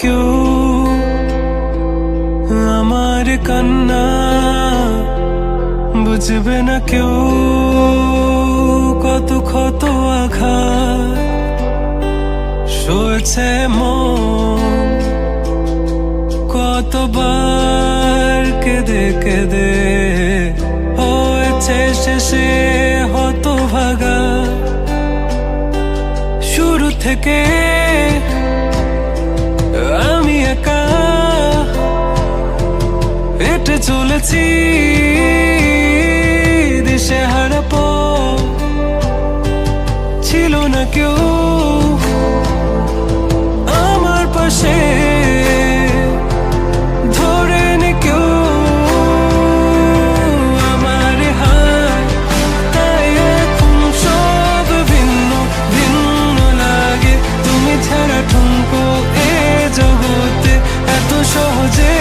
কেউ আমার কান্না, বুঝবে না কেউ কত ক্ষত আঘাত সয়েছে মন, কতবার কেঁদে কেঁদে হয়েছে শেষে হতভাগা। শুরু থেকে আমি একা হেঁটে চলেছি দিশেহারা পথ, ছিল না কেউ আমার পাশে ধরে নে কেউ আমার হাত। তাই এখন সব ভিন্ন ভিন্ন লাগে, তুমি ছাড়া ঠুনকো এ জগতে এত সহজে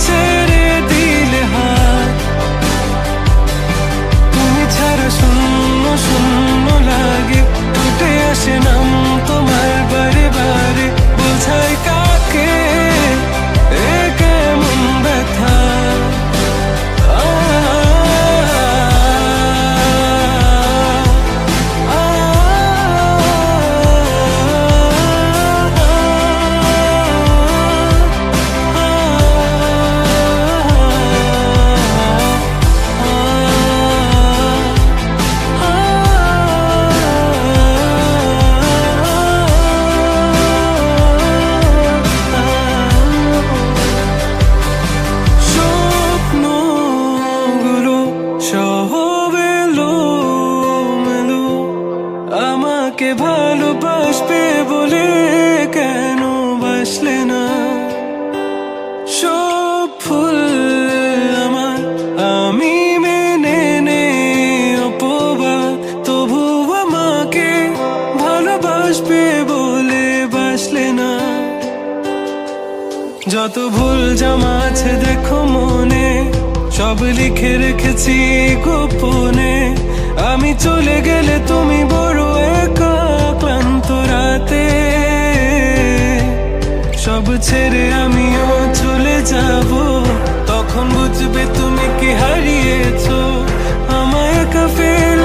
ছেড়ে দিলে হাত। তুমি ছাড়া শূন্য শূন্য লাগে, উঠে আসে নাম তোমার বারে বারে, বোঝাই কাকে এ কেমন ব্যথা। আমাকে ভালোবাসবে বলে কেন বাসলে না? সব ফুল আমার আমি মেনে নে অপবাদ, তবু আমাকে ভালোবাসবে বলে বাসলে না। যত ভুল জমা আছে দেখো মনে, সব লিখে রেখেছি গোপনে। আমি চলে গেলে তুমি বড় একা ক্লান্ত রাতে, সব ছেড়ে আমিও চলে যাব, তখন বুঝবে তুমি কি হারিয়েছো আমায় একা ফেলে।